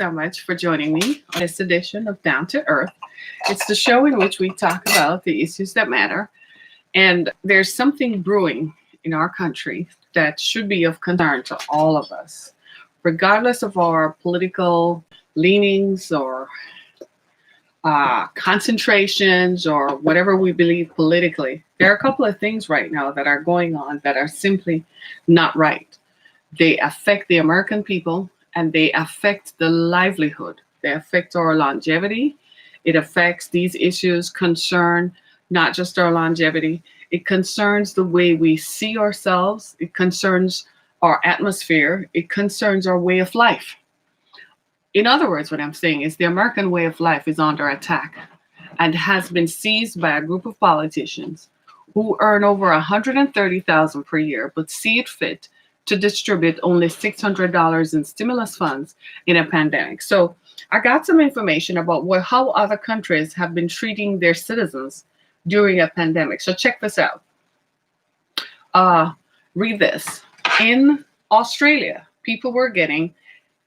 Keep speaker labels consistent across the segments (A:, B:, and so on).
A: so much for joining me on this edition of Down to Earth. It's the show in which we talk about the issues that matter. And there's something brewing in our country that should be of concern to all of us, regardless of our political leanings or concentrations or whatever we believe politically. There are a couple of things right now that are going on that are simply not right. They affect the American people and they affect the livelihood. They affect our longevity. It affects these issues concern not just our longevity. It concerns the way we see ourselves. It concerns our atmosphere. It concerns our way of life. In other words, what I'm saying is the American way of life is under attack and has been seized by a group of politicians who earn over $130,000 per year, but see it fit to distribute only $600 in stimulus funds in a pandemic. So I got some information about how other countries have been treating their citizens during a pandemic. So check this out. Read this. In Australia, people were getting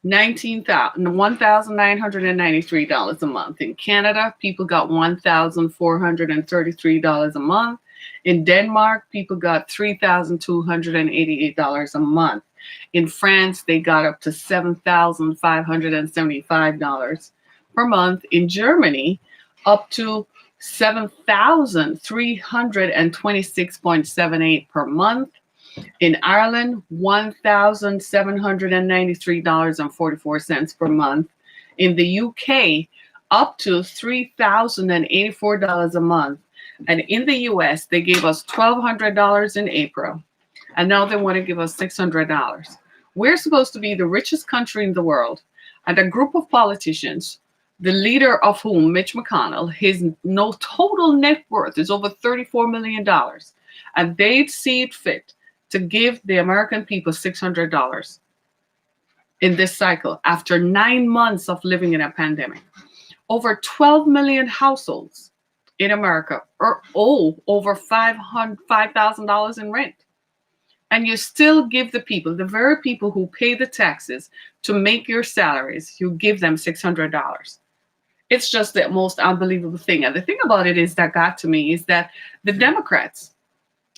A: $1,993 a month. In Canada, people got $1,433 a month. In Denmark, people got $3,288 a month. In France, they got up to $7,575 per month. In Germany, up to $7,326.78 per month. In Ireland, $1,793.44 per month. In the UK, up to $3,084 a month. And in the US, they gave us $1,200 in April. And now they want to give us $600. We're supposed to be the richest country in the world. And a group of politicians, the leader of whom, Mitch McConnell, his total net worth is over $34 million. And they'd see it fit to give the American people $600 in this cycle after 9 months of living in a pandemic. Over 12 million households in America owe over $5,000 in rent. And you still give the people, the very people who pay the taxes to make your salaries, you give them $600. It's just the most unbelievable thing. And the thing about it is that got to me is that the Democrats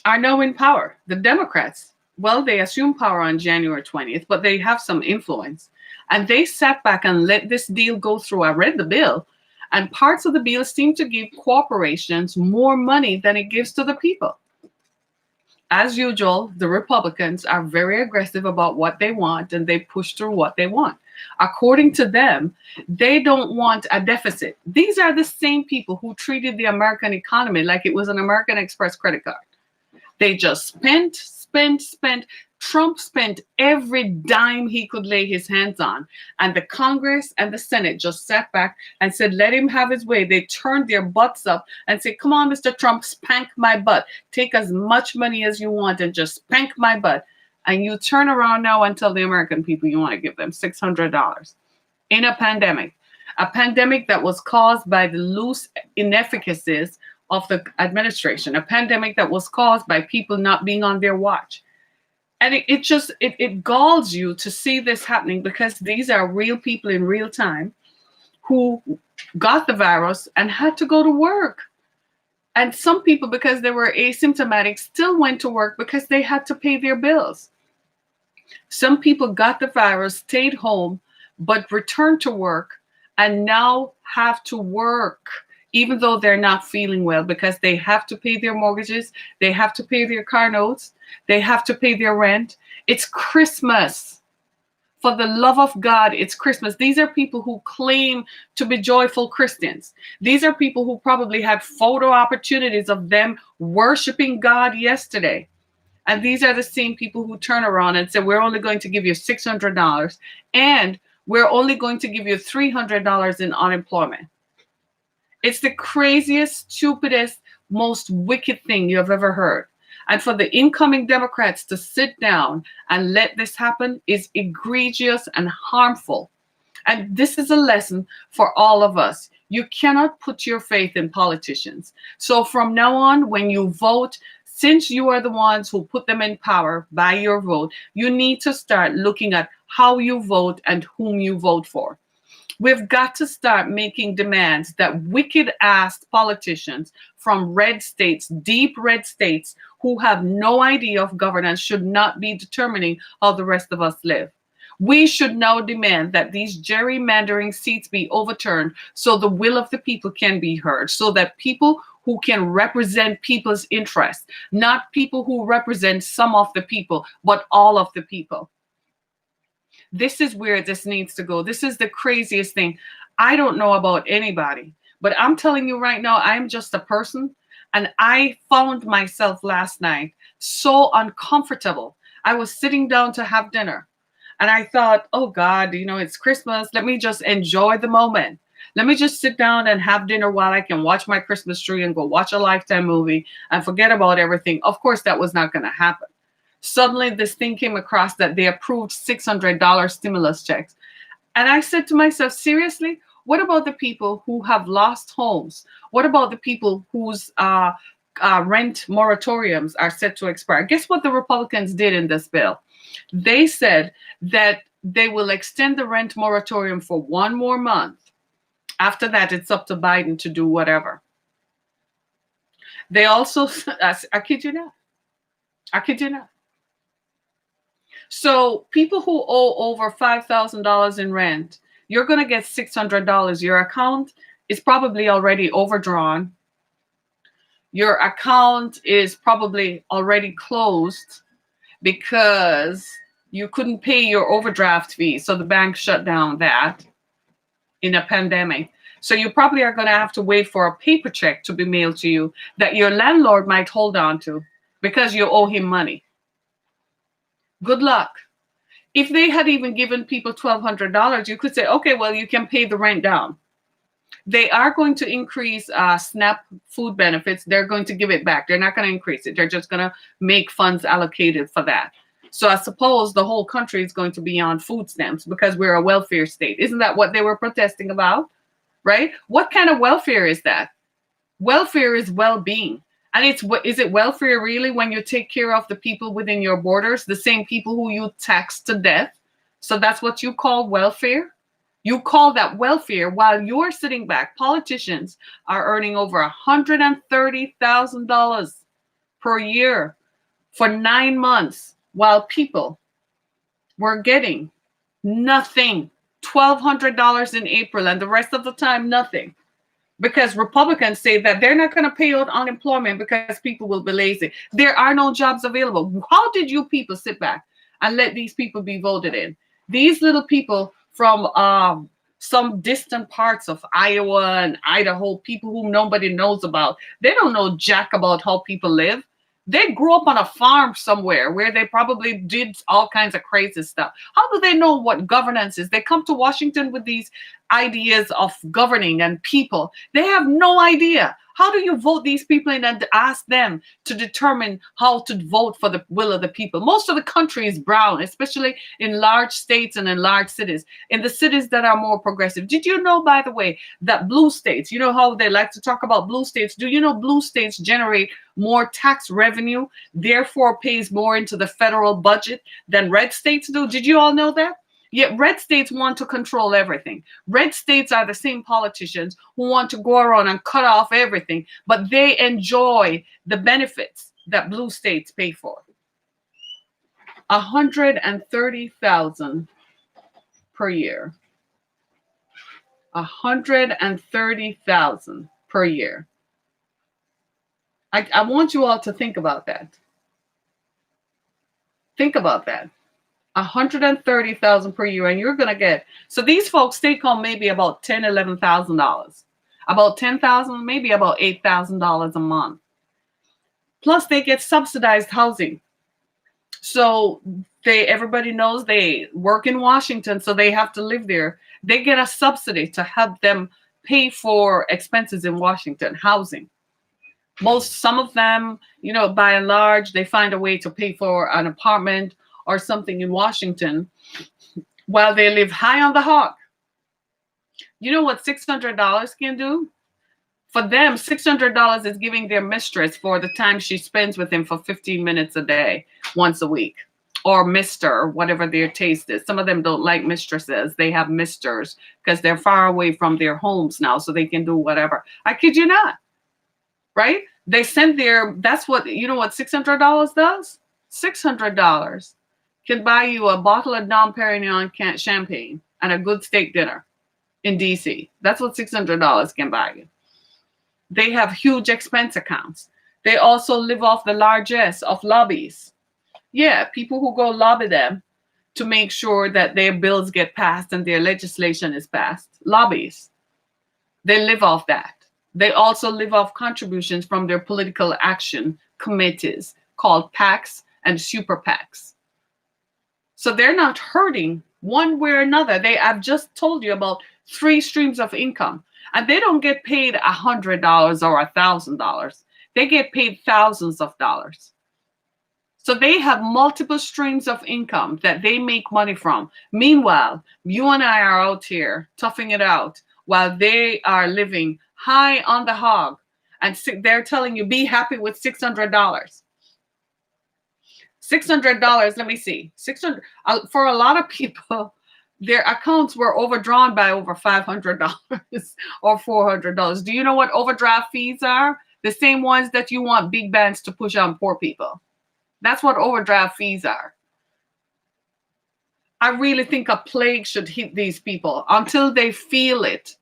A: are now in power. The Democrats, well, they assumed power on January 20th, but they have some influence. And they sat back and let this deal go through. I read the bill, and parts of the bill seem to give corporations more money than it gives to the people. As usual, the Republicans are very aggressive about what they want, and they push through what they want. According to them, they don't want a deficit. These are the same people who treated the American economy like it was an American Express credit card. They just spent. Trump spent every dime he could lay his hands on. And the Congress and the Senate just sat back and said, let him have his way. They turned their butts up and said, come on, Mr. Trump, spank my butt. Take as much money as you want and just spank my butt. And you turn around now and tell the American people you want to give them $600 in a pandemic that was caused by the loose inefficacies of the administration, a pandemic that was caused by people not being on their watch. And it galls you to see this happening because these are real people in real time who got the virus and had to go to work. And some people, because they were asymptomatic, still went to work because they had to pay their bills. Some people got the virus, stayed home, but returned to work and now have to work even though they're not feeling well because they have to pay their mortgages, they have to pay their car notes, they have to pay their rent. It's Christmas. For the love of God, it's Christmas. These are people who claim to be joyful Christians. These are people who probably had photo opportunities of them worshiping God yesterday. And these are the same people who turn around and say, we're only going to give you $600 and we're only going to give you $300 in unemployment. It's the craziest, stupidest, most wicked thing you have ever heard. And for the incoming Democrats to sit down and let this happen is egregious and harmful. And this is a lesson for all of us. You cannot put your faith in politicians. So from now on, when you vote, since you are the ones who put them in power by your vote, you need to start looking at how you vote and whom you vote for. We've got to start making demands that wicked ass politicians from red states, deep red states, who have no idea of governance should not be determining how the rest of us live. We should now demand that these gerrymandering seats be overturned so the will of the people can be heard, so that people who can represent people's interests, not people who represent some of the people, but all of the people. This is where this needs to go. This is the craziest thing. I don't know about anybody, but I'm telling you right now, I'm just a person. And I found myself last night so uncomfortable. I was sitting down to have dinner and I thought, oh God, it's Christmas. Let me just enjoy the moment. Let me just sit down and have dinner while I can watch my Christmas tree and go watch a Lifetime movie and forget about everything. Of course, that was not going to happen. Suddenly this thing came across that they approved $600 stimulus checks. And I said to myself, seriously, what about the people who have lost homes? What about the people whose rent moratoriums are set to expire? Guess what the Republicans did in this bill? They said that they will extend the rent moratorium for 1 more month. After that, it's up to Biden to do whatever. They also, I kid you not. I kid you not. So people who owe over $5,000 in rent, you're going to get $600. Your account is probably already overdrawn. Your account is probably already closed because you couldn't pay your overdraft fee. So the bank shut down that in a pandemic. So you probably are going to have to wait for a paper check to be mailed to you that your landlord might hold on to because you owe him money. Good luck. If they had even given people $1,200, you could say, okay, well, you can pay the rent down. They are going to increase SNAP food benefits. They're going to give it back. They're not going to increase it. They're just going to make funds allocated for that. So I suppose the whole country is going to be on food stamps because we're a welfare state. Isn't that what they were protesting about? Right? What kind of welfare is that? Welfare is well-being. And is it welfare really when you take care of the people within your borders, the same people who you tax to death? So that's what you call welfare? You call that welfare while you're sitting back. Politicians are earning over $130,000 per year for 9 months, while people were getting nothing. $1,200 in April, and the rest of the time, nothing. Because Republicans say that they're not going to pay out unemployment because people will be lazy. There are no jobs available. How did you people sit back and let these people be voted in? These little people from some distant parts of Iowa and Idaho, people whom nobody knows about, they don't know jack about how people live. They grew up on a farm somewhere where they probably did all kinds of crazy stuff. How do they know what governance is? They come to Washington with these ideas of governing and people. They have no idea. How do you vote these people in and ask them to determine how to vote for the will of the people? Most of the country is brown, especially in large states and in large cities, in the cities that are more progressive. Did you know, by the way, that blue states, you know how they like to talk about blue states? Do you know blue states generate more tax revenue, therefore pays more into the federal budget than red states do? Did you all know that? Yet red states want to control everything. Red states are the same politicians who want to go around and cut off everything, but they enjoy the benefits that blue states pay for. 130,000 per year. 130,000 per year. I want you all to think about that. Think about that. 130,000 per year, and you're going to get, so these folks take home maybe about $10,000, $11,000, about $10,000, maybe about $8,000 a month. Plus they get subsidized housing. So everybody knows they work in Washington, so they have to live there. They get a subsidy to help them pay for expenses in Washington, housing. Some of them, by and large, they find a way to pay for an apartment or something in Washington while they live high on the hog. You know what $600 can do? For them, $600 is giving their mistress for the time she spends with him for 15 minutes a day, once a week. or Mr., whatever their taste is. Some of them don't like mistresses. They have misters because they're far away from their homes now, so they can do whatever. I kid you not, right? They send that's what, you know what $600 does? $600 can buy you a bottle of Dom Perignon champagne and a good steak dinner in DC. That's what $600 can buy you. They have huge expense accounts. They also live off the largesse of lobbies. Yeah, people who go lobby them to make sure that their bills get passed and their legislation is passed. Lobbies. They live off that. They also live off contributions from their political action committees called PACs and super PACs. So they're not hurting one way or another. I've just told you about 3 streams of income, and they don't get paid $100 or $1,000. They get paid thousands of dollars. So they have multiple streams of income that they make money from. Meanwhile, you and I are out here toughing it out while they are living high on the hog, and they're telling you, be happy with $600. $600, let me see. 600 for a lot of people, their accounts were overdrawn by over $500 or $400. Do you know what overdraft fees are? The same ones that you want big banks to push on poor people. That's what overdraft fees are. I really think a plague should hit these people until they feel it.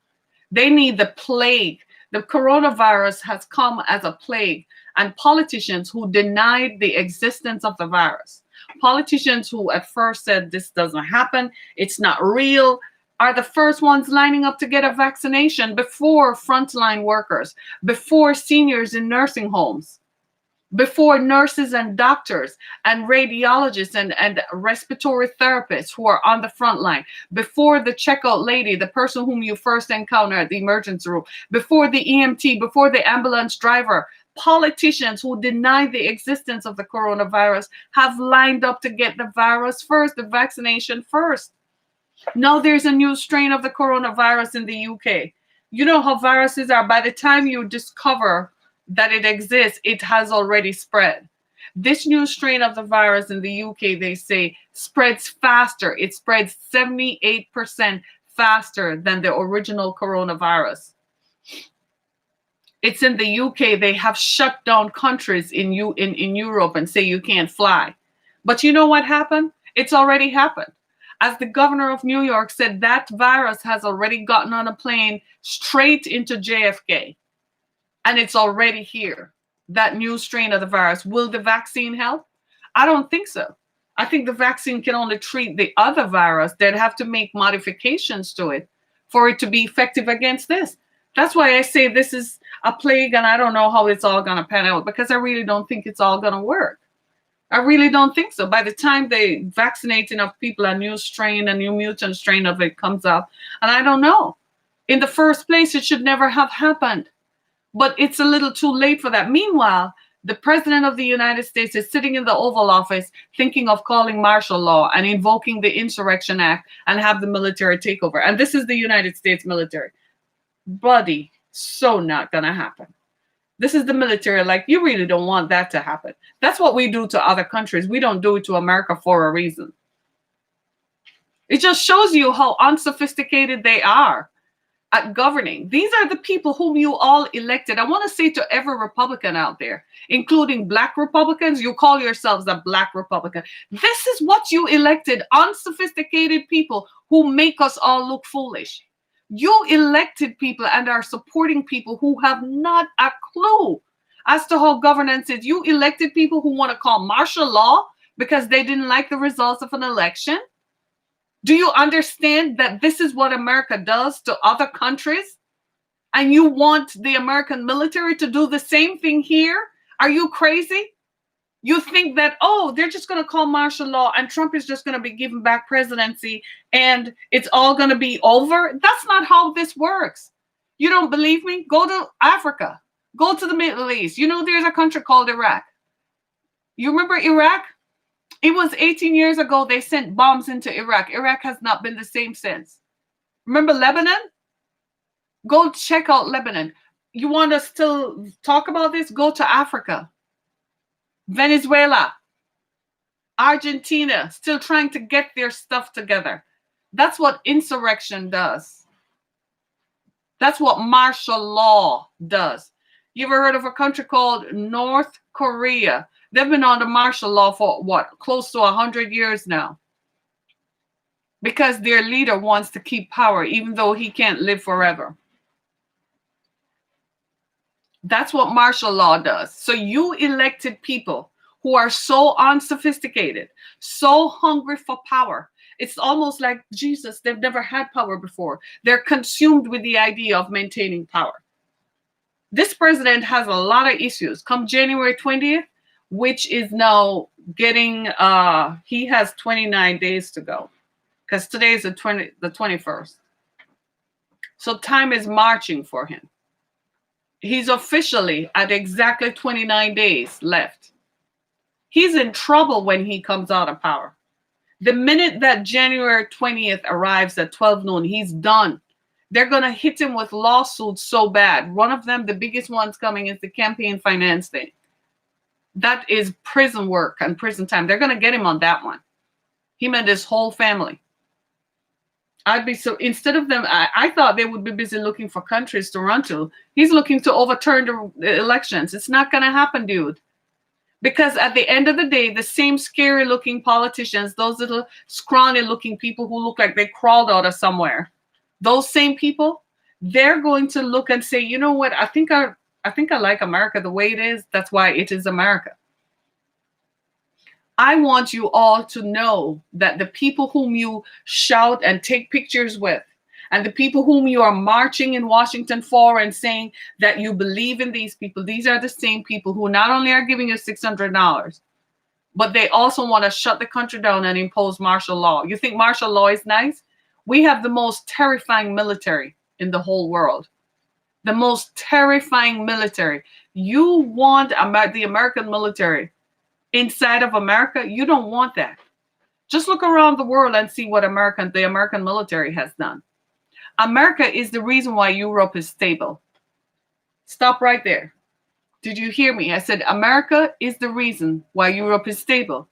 A: They need the plague. The coronavirus has come as a plague, and politicians who denied the existence of the virus, politicians who at first said this doesn't happen, it's not real, are the first ones lining up to get a vaccination before frontline workers, before seniors in nursing homes, before nurses and doctors and radiologists and respiratory therapists who are on the front line, before the checkout lady, the person whom you first encounter at the emergency room, before the EMT, before the ambulance driver. Politicians who deny the existence of the coronavirus have lined up to get the virus first, the vaccination first. Now there's a new strain of the coronavirus in the UK. You know how viruses are. By the time you discover that it exists, it has already spread. This new strain of the virus in the UK, they say, spreads faster. It spreads 78% faster than the original coronavirus. It's in the UK. They have shut down countries in Europe and say you can't fly. But you know what happened? It's already happened. As the governor of New York said, that virus has already gotten on a plane straight into JFK. And it's already here, that new strain of the virus. Will the vaccine help? I don't think so. I think the vaccine can only treat the other virus. They'd have to make modifications to it for it to be effective against this. That's why I say this is a plague, and I don't know how it's all going to pan out, because I really don't think it's all going to work. I really don't think so. By the time they vaccinate enough people, a new strain, a new mutant strain of it comes up, and I don't know. In the first place, it should never have happened. But it's a little too late for that. Meanwhile, the president of the United States is sitting in the Oval Office thinking of calling martial law and invoking the Insurrection Act and have the military take over. And this is the United States military. Buddy, so not going to happen. This is the military. Like, you really don't want that to happen. That's what we do to other countries. We don't do it to America for a reason. It just shows you how unsophisticated they are at governing. These are the people whom you all elected. I want to say to every Republican out there, including Black Republicans, you call yourselves a Black Republican. This is what you elected, unsophisticated people who make us all look foolish. You elected people and are supporting people who have not a clue as to how governance is. You elected people who want to call martial law because they didn't like the results of an election. Do you understand that this is what America does to other countries? And you want the American military to do the same thing here? Are you crazy? You think that, oh, they're just going to call martial law and Trump is just going to be given back presidency and it's all going to be over? That's not how this works. You don't believe me? Go to Africa. Go to the Middle East. You know, there's a country called Iraq. You remember Iraq? It was 18 years ago they sent bombs into Iraq. Iraq has not been the same since. Remember Lebanon? Go check out Lebanon. You want to still talk about this? Go to Africa. Venezuela. Argentina still trying to get their stuff together. That's what insurrection does. That's what martial law does. You ever heard of a country called North Korea? They've been under martial law for what, close to 100 years now, because their leader wants to keep power even though he can't live forever. That's what martial law does. So you elected people who are so unsophisticated, so hungry for power. It's almost like Jesus. They've never had power before. They're consumed with the idea of maintaining power. This president has a lot of issues. Come January 20th, which is now getting, he has 29 days to go, because today is the 21st. So time is marching for him. He's officially at exactly 29 days left. He's in trouble when he comes out of power. The minute that January 20th arrives at 12 noon, he's done. They're going to hit him with lawsuits so bad. One of them, the biggest ones coming, is the campaign finance thing. That is prison work and prison time. They're going to get him on that one. Him and his whole family. I'd be so, instead of them, I thought they would be busy looking for countries to run to. He's looking to overturn the elections. It's not going to happen, dude. Because at the end of the day, the same scary looking politicians, those little scrawny looking people who look like they crawled out of somewhere, those same people, they're going to look and say, you know what, I think I like America the way it is. That's why it is America. I want you all to know that the people whom you shout and take pictures with, and the people whom you are marching in Washington for and saying that you believe in these people, these are the same people who not only are giving you $600, but they also want to shut the country down and impose martial law. You think martial law is nice? We have the most terrifying military in the whole world. The most terrifying military. You want the American military inside of America? You don't want that. Just look around the world and see what the American military has done. America is the reason why Europe is stable. Stop right there. Did you hear me? I said America is the reason why Europe is stable.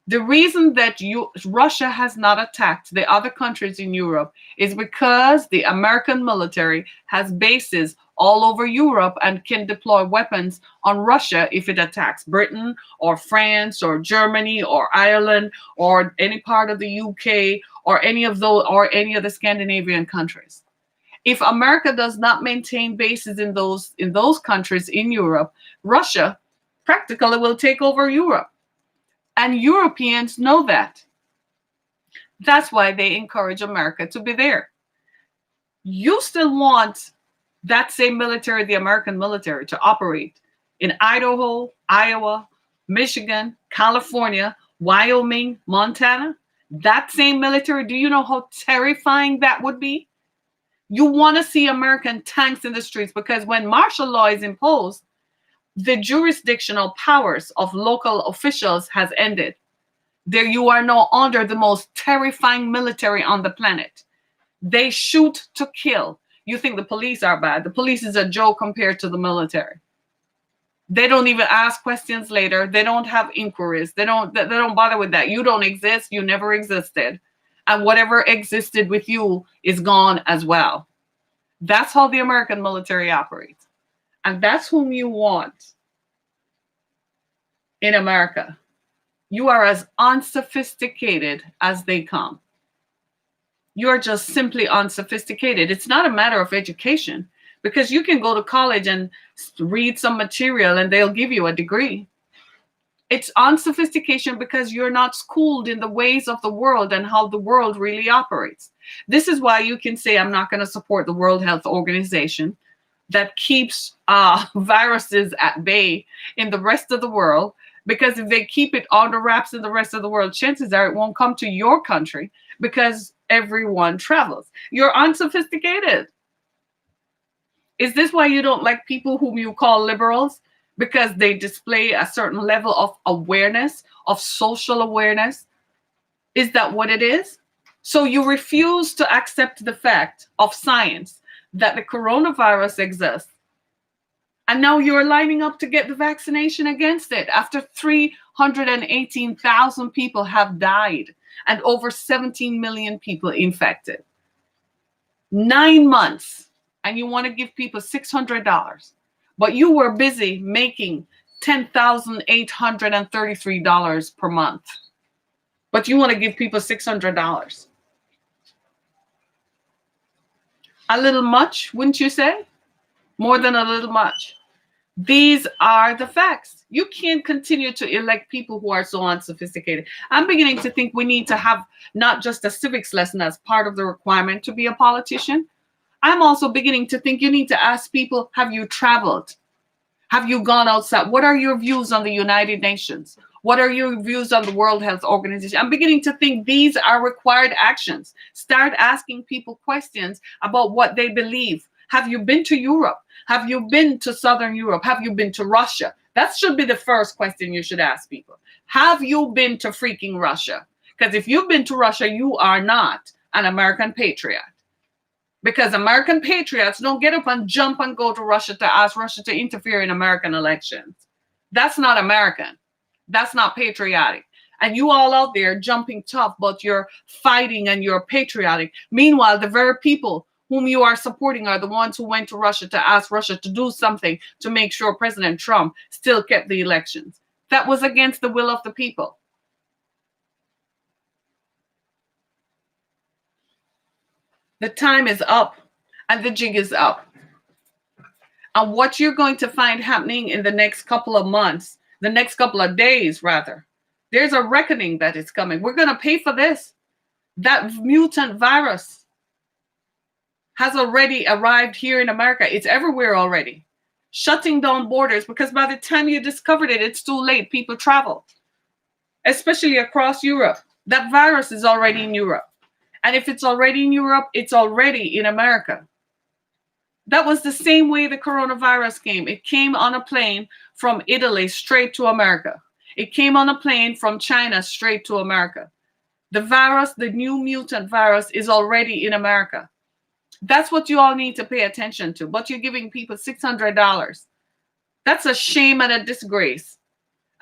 A: The reason that Russia has not attacked the other countries in Europe is because the American military has bases all over Europe and can deploy weapons on Russia if it attacks Britain or France or Germany or Ireland or any part of the UK or any of the Scandinavian countries. If America does not maintain bases in those countries in Europe, Russia practically will take over Europe. And Europeans know that. That's why they encourage America to be there. You still want that same military, the American military, to operate in Idaho, Iowa, Michigan, California, Wyoming, Montana. That same military, do you know how terrifying that would be? You want to see American tanks in the streets, because when martial law is imposed, the jurisdictional powers of local officials has ended. There you are now under the most terrifying military on the planet. They shoot to kill. You think the police are bad. The police is a joke compared to the military. They don't even ask questions later. They don't have inquiries. They don't bother with that. You don't exist. You never existed. And whatever existed with you is gone as well. That's how the American military operates. And that's whom you want in America. You are as unsophisticated as they come. You are just simply unsophisticated. It's not a matter of education, because you can go to college and read some material and they'll give you a degree. It's unsophistication because you're not schooled in the ways of the world and how the world really operates. This is why you can say, I'm not going to support the World Health Organization that keeps viruses at bay in the rest of the world, because if they keep it under wraps in the rest of the world, chances are it won't come to your country, because everyone travels. You're unsophisticated. Is this why you don't like people whom you call liberals? Because they display a certain level of awareness, of social awareness? Is that what it is? So you refuse to accept the fact of science that the coronavirus exists, And now you're lining up to get the vaccination against it after 318,000 people have died and over 17 million people infected. 9 months, and you want to give people $600, but you were busy making $10,833 per month. But you want to give people $600. A little much, wouldn't you say? More than a little much. These are the facts. You can't continue to elect people who are so unsophisticated. I'm beginning to think we need to have not just a civics lesson as part of the requirement to be a politician. I'm also beginning to think you need to ask people, have you traveled? Have you gone outside? What are your views on the United Nations? What are your views on the World Health Organization? I'm beginning to think these are required actions. Start asking people questions about what they believe. Have you been to Europe? Have you been to Southern Europe? Have you been to Russia? That should be the first question you should ask people. Have you been to freaking Russia? Because if you've been to Russia, you are not an American patriot. Because American patriots don't get up and jump and go to Russia to ask Russia to interfere in American elections. That's not American. That's not patriotic. And you all out there jumping tough, but you're fighting and you're patriotic. Meanwhile, the very people whom you are supporting are the ones who went to Russia to ask Russia to do something to make sure President Trump still kept the elections. That was against the will of the people. The time is up and the jig is up. And what you're going to find happening in the next couple of months, the next couple of days rather, there's a reckoning that is coming. We're going to pay for this. That mutant virus has already arrived here in America. It's everywhere already. Shutting down borders, because by the time you discovered it, it's too late. People travel, especially across Europe. That virus is already in Europe. And if it's already in Europe, it's already in America. That was the same way the coronavirus came. It came on a plane from Italy straight to America. It came on a plane from China straight to America. The virus, the new mutant virus, is already in America. That's what you all need to pay attention to. But you're giving people $600. That's a shame and a disgrace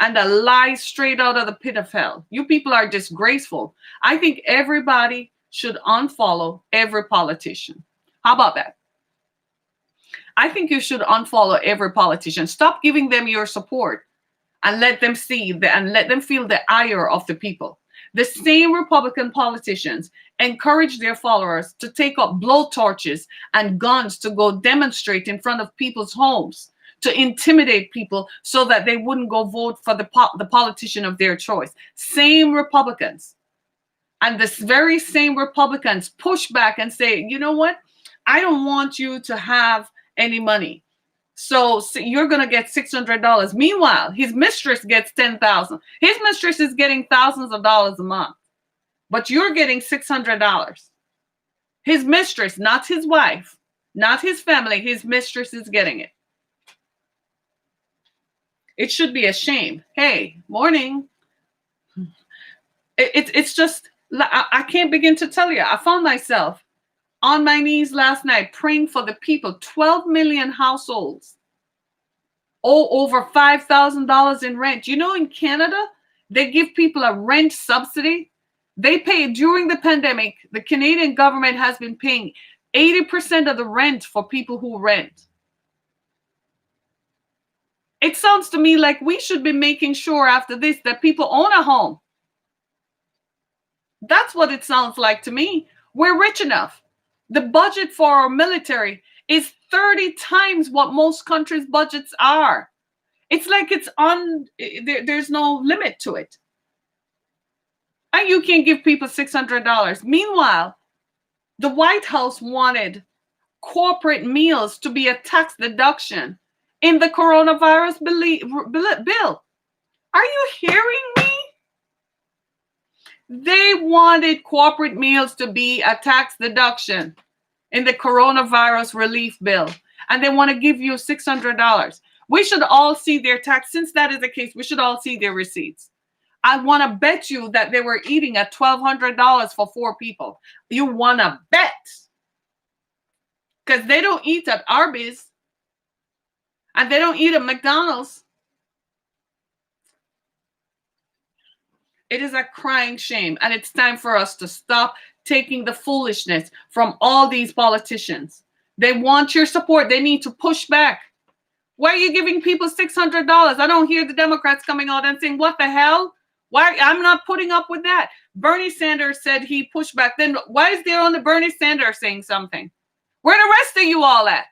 A: and a lie straight out of the pit of hell. You people are disgraceful. I think everybody should unfollow every politician. How about that? I think you should unfollow every politician. Stop giving them your support and let them see and let them feel the ire of the people. The same Republican politicians encourage their followers to take up blowtorches and guns to go demonstrate in front of people's homes, to intimidate people so that they wouldn't go vote for the politician of their choice. Same Republicans. And this very same Republicans push back and say, you know what? I don't want you to have any money. So you're going to get $600. Meanwhile, his mistress gets $10,000. His mistress is getting thousands of dollars a month, but you're getting $600. His mistress, not his wife, not his family, his mistress is getting it. It should be a shame. Hey, morning. It's just, I can't begin to tell you. I found myself on my knees last night praying for the people, 12 million households, over $5,000 in rent. You know, in Canada, they give people a rent subsidy. They pay during the pandemic. The Canadian government has been paying 80% of the rent for people who rent. It sounds to me like we should be making sure after this that people own a home. That's what it sounds like to me. We're rich enough. The budget for our military is 30 times what most countries' budgets are. It's like it's there's no limit to it. And you can't give people $600. Meanwhile, the White House wanted corporate meals to be a tax deduction in the coronavirus bill. Are you hearing me? They wanted corporate meals to be a tax deduction in the coronavirus relief bill. And they want to give you $600. We should all see their tax. Since that is the case, we should all see their receipts. I want to bet you that they were eating at $1,200 for 4 people. You want to bet. Because they don't eat at Arby's. and they don't eat at McDonald's. It is a crying shame, and it's time for us to stop taking the foolishness from all these politicians. They want your support. They need to push back. Why are you giving people $600? I don't hear the Democrats coming out and saying, what the hell? Why? I'm not putting up with that. Bernie Sanders said he pushed back. Then why is there only Bernie Sanders saying something? Where the rest of you all at?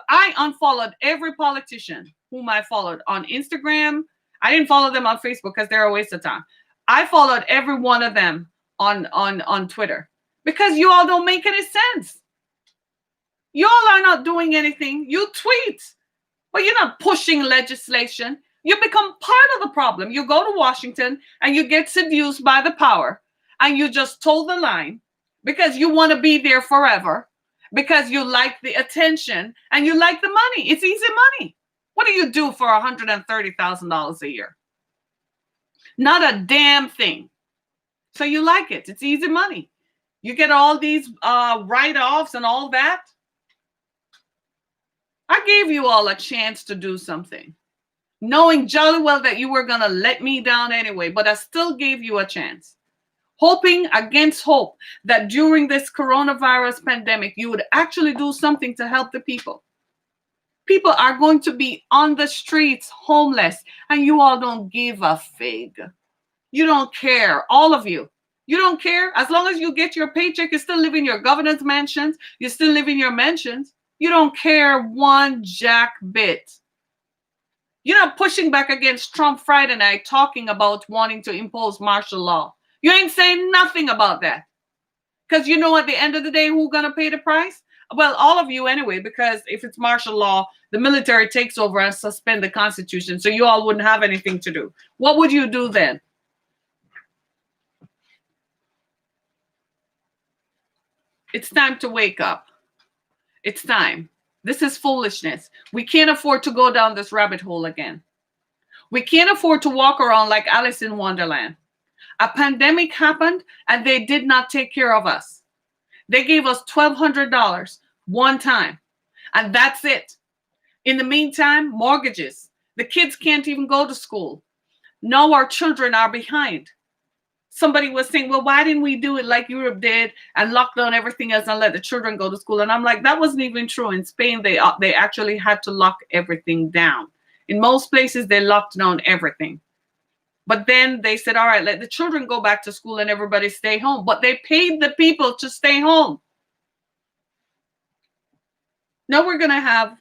A: I unfollowed every politician whom I followed on Instagram. I didn't follow them on Facebook because they're a waste of time. I followed every one of them on Twitter because you all don't make any sense. You all are not doing anything. You tweet, but you're not pushing legislation. You become part of the problem. You go to Washington and you get seduced by the power and you just toe the line because you want to be there forever, because you like the attention and you like the money. It's easy money. What do you do for $130,000 a year? Not a damn thing. So you like it. It's easy money. You get all these write-offs and all that. I gave you all a chance to do something, knowing jolly well that you were going to let me down anyway, but I still gave you a chance, hoping against hope that during this coronavirus pandemic, you would actually do something to help the people. People are going to be on the streets, homeless, and you all don't give a fig. You don't care, all of you. You don't care. As long as you get your paycheck, you still live in your governor's mansions. You still live in your mansions. You don't care one jack bit. You're not pushing back against Trump Friday night talking about wanting to impose martial law. You ain't saying nothing about that. Because you know at the end of the day, who's going to pay the price? Well, all of you anyway, because if it's martial law, the military takes over and suspend the Constitution, so you all wouldn't have anything to do. What would you do then? It's time to wake up. It's time. This is foolishness. We can't afford to go down this rabbit hole again. We can't afford to walk around like Alice in Wonderland. A pandemic happened and they did not take care of us. They gave us $1,200 one time, and that's it. In the meantime, mortgages. The kids can't even go to school. Now our children are behind. Somebody was saying, well, why didn't we do it like Europe did and lock down everything else and let the children go to school? And I'm like, that wasn't even true. In Spain, they actually had to lock everything down. In most places, they locked down everything. But then they said, all right, let the children go back to school and everybody stay home. But they paid the people to stay home. Now we're going to have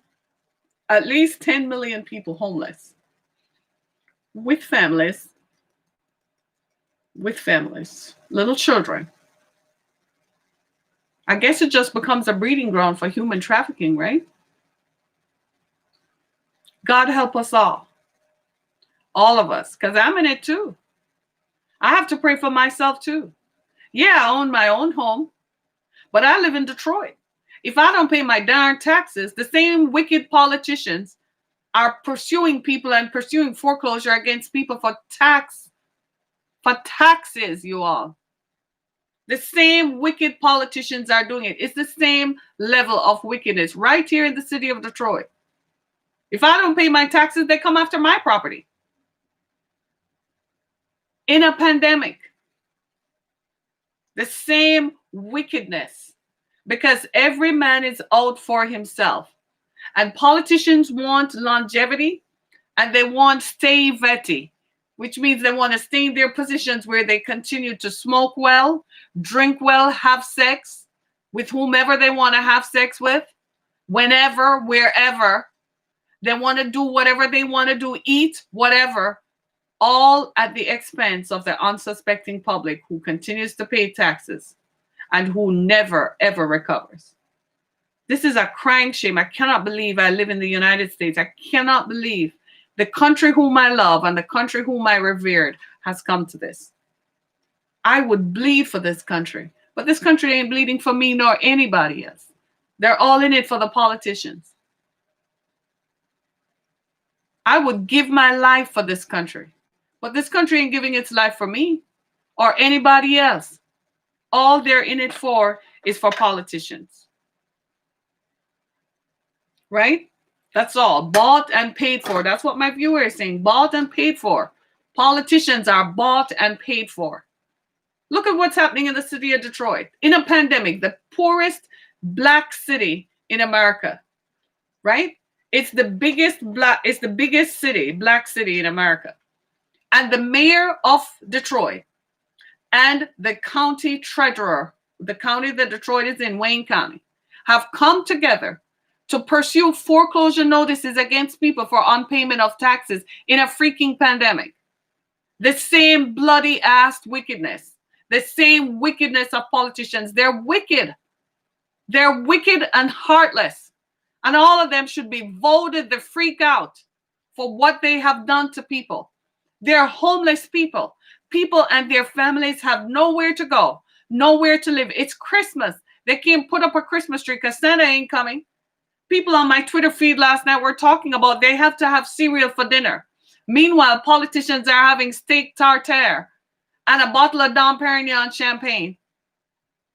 A: at least 10 million people homeless with families, little children. I guess it just becomes a breeding ground for human trafficking, right? God help us all of us, because I'm in it too. I have to pray for myself too. Yeah, I own my own home, but I live in Detroit. If I don't pay my darn taxes, the same wicked politicians are pursuing people and pursuing foreclosure against people for taxes, you all. The same wicked politicians are doing it. It's the same level of wickedness right here in the city of Detroit. If I don't pay my taxes, they come after my property. In a pandemic, the same wickedness, because every man is out for himself. And politicians want longevity and they want stay-vetti, which means they want to stay in their positions where they continue to smoke well, drink well, have sex with whomever they want to have sex with, whenever, wherever. They want to do whatever they want to do, eat whatever, all at the expense of the unsuspecting public who continues to pay taxes and who never, ever recovers. This is a crying shame. I cannot believe I live in the United States. I cannot believe the country whom I love and the country whom I revered has come to this. I would bleed for this country, but this country ain't bleeding for me nor anybody else. They're all in it for the politicians. I would give my life for this country, but this country ain't giving its life for me or anybody else. All they're in it for is for politicians. Right? That's all. Bought and paid for. That's what my viewer is saying. Bought and paid for. Politicians are bought and paid for. Look at what's happening in the city of Detroit. In a pandemic, the poorest black city in America, right? It's the biggest city, black city in America. And the mayor of Detroit and the county treasurer, the county that Detroit is in, Wayne County, have come together to pursue foreclosure notices against people for unpayment of taxes in a freaking pandemic. The same bloody ass wickedness, the same wickedness of politicians. They're wicked. They're wicked and heartless. And all of them should be voted the freak out for what they have done to people. They're homeless people. People and their families have nowhere to go, nowhere to live. It's Christmas. They can't put up a Christmas tree because Santa ain't coming. People on my Twitter feed last night were talking about they have to have cereal for dinner. Meanwhile, politicians are having steak tartare and a bottle of Dom Perignon champagne.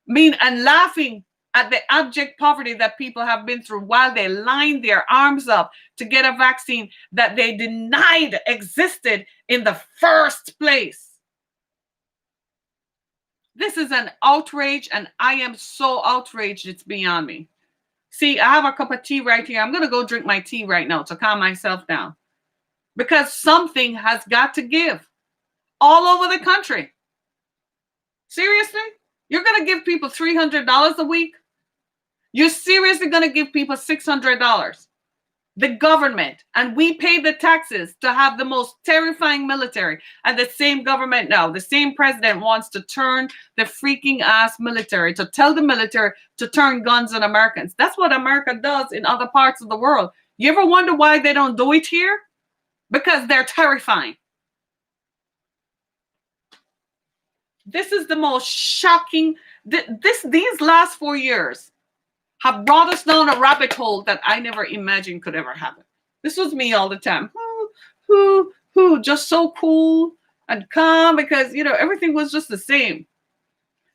A: And laughing at the abject poverty that people have been through while they lined their arms up to get a vaccine that they denied existed in the first place. This is an outrage, and I am so outraged it's beyond me. See, I have a cup of tea right here. I'm going to go drink my tea right now to calm myself down. Because something has got to give all over the country. Seriously? You're going to give people $300 a week? You're seriously going to give people $600? The government, and we pay the taxes to have the most terrifying military. And the same government now, the same president wants to turn the freaking ass military, to tell the military to turn guns on Americans. That's what America does in other parts of the world. You ever wonder why they don't do it here? Because they're terrifying. This is the most shocking. These last 4 years have brought us down a rabbit hole that I never imagined could ever happen. This was me all the time. Just so cool and calm because, everything was just the same.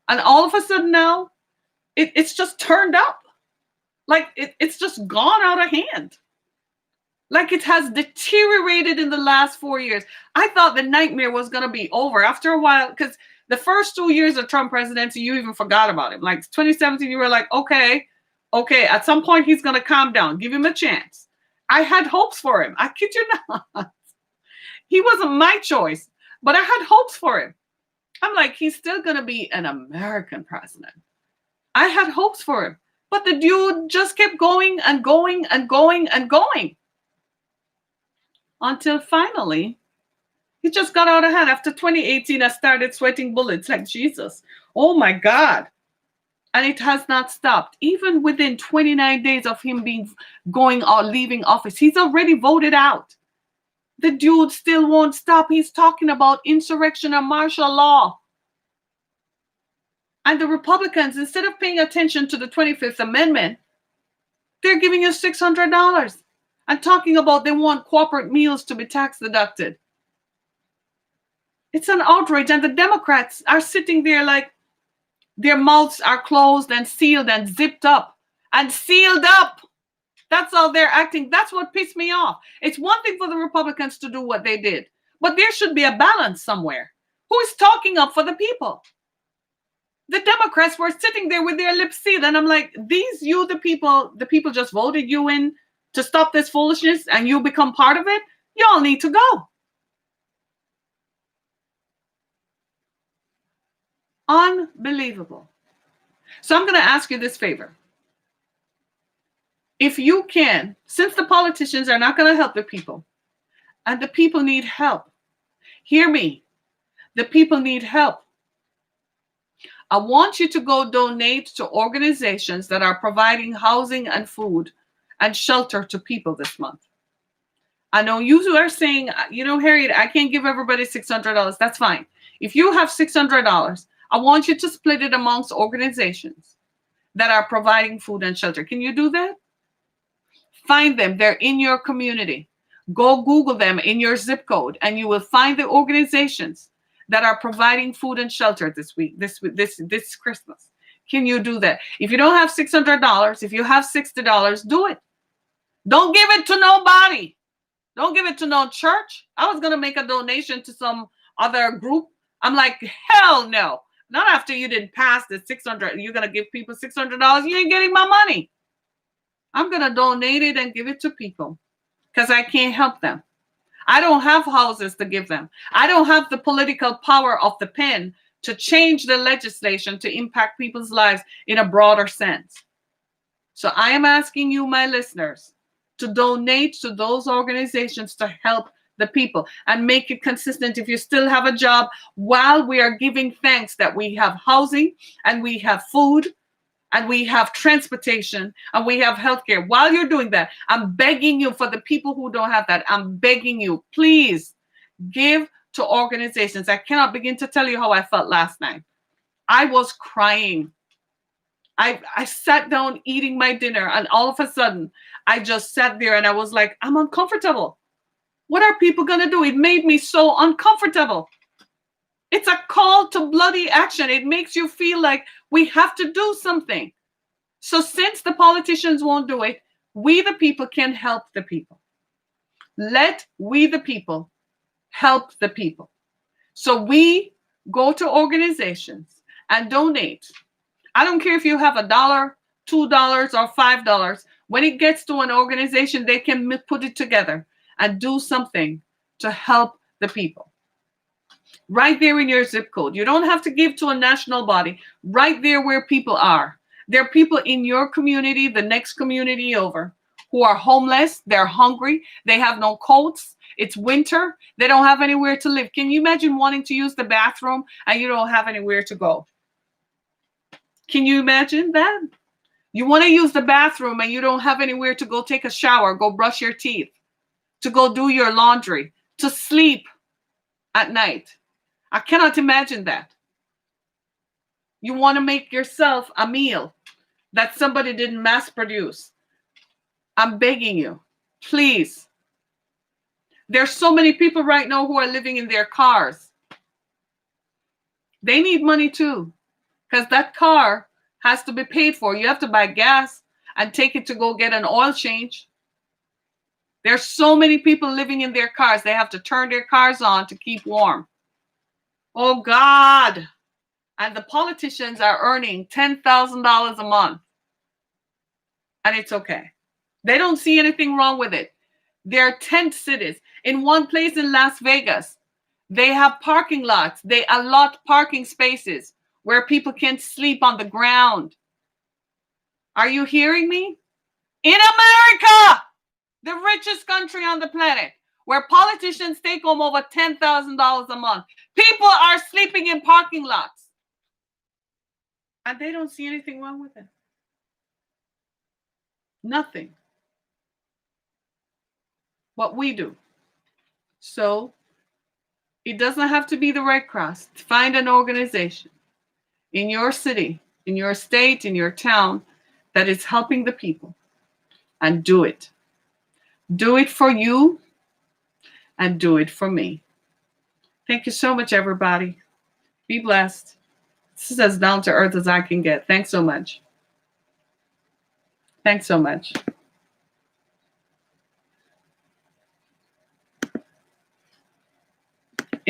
A: And all of a sudden now, it's just turned up. Like it's just gone out of hand. Like it has deteriorated in the last 4 years. I thought the nightmare was going to be over after a while because the first 2 years of Trump presidency, you even forgot about him. Like 2017, you were like, okay, at some point he's going to calm down. Give him a chance. I had hopes for him. I kid you not. He wasn't my choice, but I had hopes for him. I'm like, he's still going to be an American president. I had hopes for him, but the dude just kept going and going and going and going. Until finally, he just got out of hand. After 2018, I started sweating bullets like Jesus. Oh my God. And it has not stopped. Even within 29 days of him leaving office, he's already voted out. The dude still won't stop. He's talking about insurrection and martial law. And the Republicans, instead of paying attention to the 25th Amendment, they're giving you $600 and talking about they want corporate meals to be tax deducted. It's an outrage. And the Democrats are sitting there like their mouths are closed and sealed and zipped up and sealed up. That's how they're acting. That's what pissed me off. It's one thing for the Republicans to do what they did, but there should be a balance somewhere. Who is talking up for the people? The Democrats were sitting there with their lips sealed. And I'm like, the people just voted you in to stop this foolishness and you become part of it. Y'all need to go. Unbelievable. So I'm going to ask you this favor. If you can, since the politicians are not going to help the people and the people need help, hear me, the people need help. I want you to go donate to organizations that are providing housing and food and shelter to people this month. I know you are saying, Harriet, I can't give everybody $600. That's fine. If you have $600, I want you to split it amongst organizations that are providing food and shelter. Can you do that? Find them. They're in your community. Go Google them in your zip code, and you will find the organizations that are providing food and shelter this week, this Christmas. Can you do that? If you don't have $600, if you have $60, do it. Don't give it to nobody. Don't give it to no church. I was going to make a donation to some other group. I'm like, hell no. Not after you didn't pass the 600. You're going to give people $600. You ain't getting my money. I'm going to donate it and give it to people because I can't help them. I don't have houses to give them. I don't have the political power of the pen to change the legislation to impact people's lives in a broader sense. So I am asking you, my listeners, to donate to those organizations to help the people and make it consistent. If you still have a job, while we are giving thanks that we have housing and we have food and we have transportation and we have healthcare, while you're doing that, I'm begging you, for the people who don't have that, I'm begging you, please give to organizations. I cannot begin to tell you how I felt last night. I was crying. I sat down eating my dinner, and all of a sudden I just sat there and I was like, I'm uncomfortable. What are people going to do? It made me so uncomfortable. It's a call to bloody action. It makes you feel like we have to do something. So since the politicians won't do it, we the people can help the people. Let we the people help the people. So we go to organizations and donate. I don't care if you have $1, $2, or $5. When it gets to an organization, they can put it together and do something to help the people. Right there in your zip code. You don't have to give to a national body. Right there where people are. There are people in your community, the next community over, who are homeless. They're hungry. They have no coats. It's winter. They don't have anywhere to live. Can you imagine wanting to use the bathroom and you don't have anywhere to go? Can you imagine that? You want to use the bathroom and you don't have anywhere to go take a shower, go brush your teeth, to go do your laundry, to sleep at night. I cannot imagine that. You want to make yourself a meal that somebody didn't mass produce. I'm begging you, please. There's so many people right now who are living in their cars. They need money too, because that car has to be paid for. You have to buy gas and take it to go get an oil change. There's so many people living in their cars. They have to turn their cars on to keep warm. Oh God. And the politicians are earning $10,000 a month. And it's okay. They don't see anything wrong with it. There are tent cities. In one place in Las Vegas, they have parking lots. They allot parking spaces where people can sleep on the ground. Are you hearing me? In America, the richest country on the planet, where politicians take home over $10,000 a month, people are sleeping in parking lots. And they don't see anything wrong with it. Nothing. What we do. So it doesn't have to be the Red Cross. Find an organization in your city, in your state, in your town that is helping the people, and do it. Do it for you and do it for me. Thank you so much, everybody. Be blessed. This is as down to earth as I can get. Thanks so much. Thanks so much.